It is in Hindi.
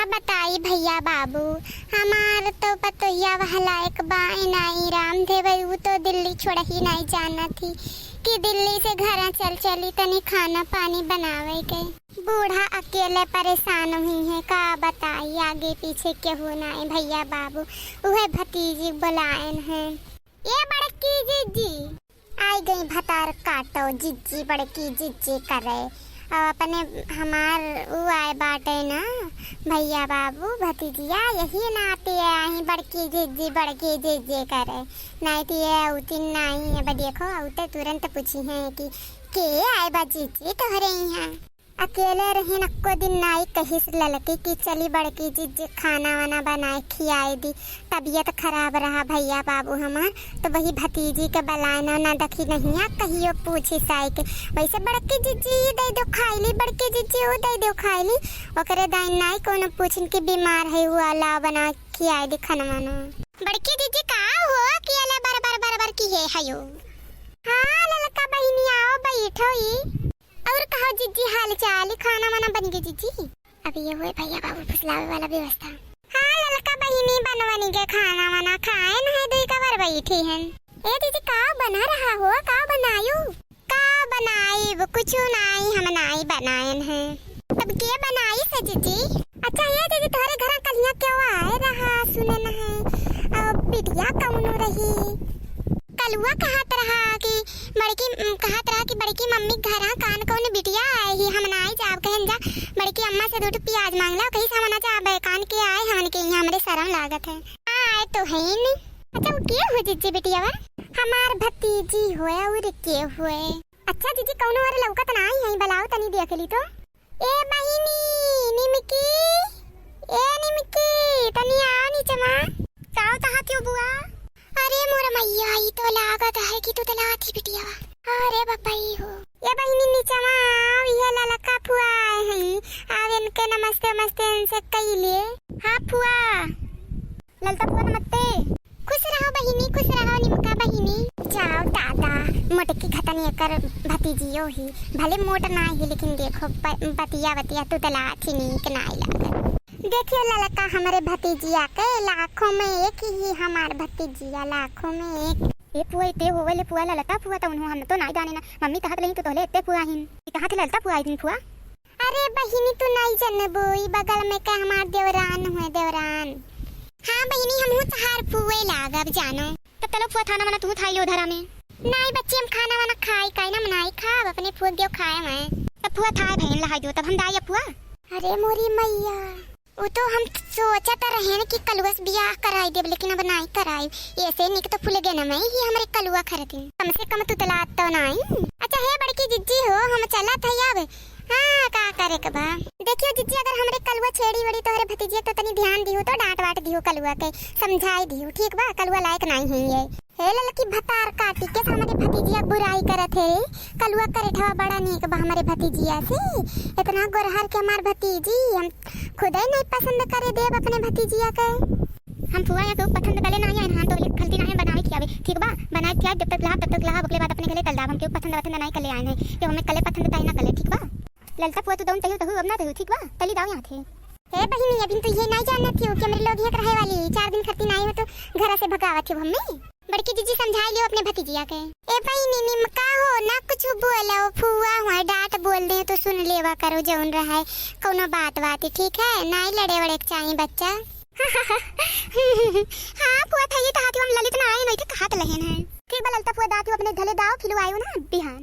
बताई भैया बाबू, हमार तो पतोहिया लायक बाई नहीं राम थे भाई। वो तो दिल्ली छोड़ ही नहीं जाना थी कि दिल्ली से घर चल चली तनी खाना पानी बनावे के। बूढ़ा अकेले परेशान हुई है, का बताई आगे पीछे केहू नहीं भैया बाबू। वह भतीजी बुलाएन है। ये बड़की जीजी आई गई भतार काटो, जिज्जी बड़की जिज्जी करे। अपने हमार वो आए बाटे ना भैया बाबू भतीजिया, यही नाते आई बड़की जिज्जी करे। नहीं तो ये उती नहीं अब देखो उते तुरंत पूछी है कि के आए बा जिज्जी तोहरे यहाँ। अकेले रही नको दिन नाई कहीं से ललकी कि चली बड़की जिज्जी खाना वाना बनाए खियाई दी। तबीयत खराब रहा भैया बाबू हमार, तो वही भतीजी के बलाना ना दखी नहीं आ कहियो पूछी साई के। वैसे बड़की जिज्जी दे दो खाईली, बड़की जिज्जी वो दे दो खाईली। ओकरे दाई नाई कोनो पूछन कि बीमार है हुआ ला बना खियाई दी खाना वाना। बड़की जिज्जी का हो कि अला बार की है हयो। हां ललका बहिनी आओ बैठो ही। और कहा जिज्जी हाल चाल, खाना वाना बन गई जिज्जी? अभी ये हुए भैया बाबू फुसलावे वाला व्यवस्था। हाँ ललका बहिनी बनवानी के खाना वाना खाए न है दुई कवर बैठी हैं। ए दीदी का बना रहा हो, का बनायो? का बनाई वो कुछ नहीं, हम नहीं बनाएन है। तब के बनाई से जिज्जी? अच्छा ये दीदी तुम्हारे घर कलिया क्यों आए रहा सुने न है। अब बिटिया कौन रही? कलुआ कहत रहा कि बड़की मम्मी घर कान कौन बिटिया आए ही हम नाई जाब कहन जा बड़की अम्मा से 2 प्याज मांगला कहीं से हमना जाब कान के आए हमन के यहाँ हमरे शर्म लागत है। आए तो है नहीं। अच्छा वो के हो जिज्जी बिटिया वा? हमार भतीजी होए और के होए। अच्छा जिज्जी कौनो और लौकत नहीं है, बुलाओ तनी देख ली तो। ए बहिनी निमकी, ए निमकी तनी आओ नीचे मां। चाहो तहां क्यों बुआ? अरे मोर मैया ई तो लागत है कि तू तला थी बिटिया। अरे बपाई हो ये बहिनी नीचे में आओ, ये ललका फुआ आए हैं। आव इनके नमस्ते नमस्ते इनसे कइले। हां फुआ, ललता फुआ नमस्ते। खुश रहो बहिनी, खुश रहो निमका बहिनी। जाओ दादा मोटकी घतनी कर भतीजियो ही भले मोट ना ही, लेकिन देखो बतिया तू तला थी नीक नाई लागत। देखिए ललका हमारे भतीजिया के लाखों में एक ही, हमार भतीजिया लाखों में एक। ए पुआ इते होवे ले पुआ ललता पुआ तो उन्हों हम तो नहीं जाने ना। मम्मी कहत रही तो तोले इते पुआ हिन कहां थे ललता पुआ दिन पुआ। अरे बहिनी तू नहीं जानबो, ई बगल में का हमार देवरान हुए देवरान। हां बहिनी हमहु तहार पुए लागब जानो। तो चलो पुआ थाना मना तू थाई लो धरा में। नहीं बच्चे हम खाना वाना खाई काई ना मनाई खाब अपने फुआ दियो खाए मैं। तब पुआ थाए भैन लहाई दो तब हम दाई पुआ। अरे मोरी मैया वो तो हम सोचता रहे कि कलुआ से बियाह कराई देब, लेकिन अब नहीं कराई। ऐसे निक तो फूल गए ना मैं ही हमारे कलुआ खरीदी, कम से कम तू तलात तो नहीं। अच्छा है बड़की जिज्जी हो हम चला था अब। हाँ का करे के बा। देखियो जिज्जी अगर हमरे कलुआ छेड़ी वड़ी तोहरे भतीजिया तो तनी ध्यान दियो, तो डांट वाट दियो कलुआ के, समझाई दियो ठीक बा। कलुआ लायक नहीं है ये। हे ललकी भतार काटी के हमारे भतीजिया बुराई करत है। कलुआ करे ठवा बड़ा नीक बा हमारे भतीजिया से। इतना गोरहर के हमार भतीजी हम खुद ही नहीं पसंद करे देब अपने भतीजिया के। हम फुआ या को पसंद करे नहीं है। हां तो खलती नहीं बनावे खियावे ठीक बा। बनाए खिया जब तक लहा अगले बात अपने गले तल दाब हम के पसंद वतन नहीं कले आए नहीं कि हमें कले पसंद ताई ना कले ठीक बा। ललता फुआ तो दौन तहु अब ना तहु ठीक बा। तली दाव यहां थे। हे बहिनी अभी तो ये नहीं जानना थी कि मेरे लोग यहाँ रहे वाली 4 दिन खरती नहीं हो तो घर से भगावत थी हमें। बड़की जीजी समझा लियो अपने भतीजिया के। ए बहिनी निमका हो ना कुछ बोलो फुआ हुआ डांट बोल दे तो सुन लेवा करो जौन रहा है कोनो बात ठीक है। नहीं लड़े वड़े चाहिए बच्चा। हाँ फुआ था ये तो हम ललित ना आए नहीं थे कहा लहन है ठीक बा। ललता फुआ दाती अपने धले दाव खिलवायो ना बिहान।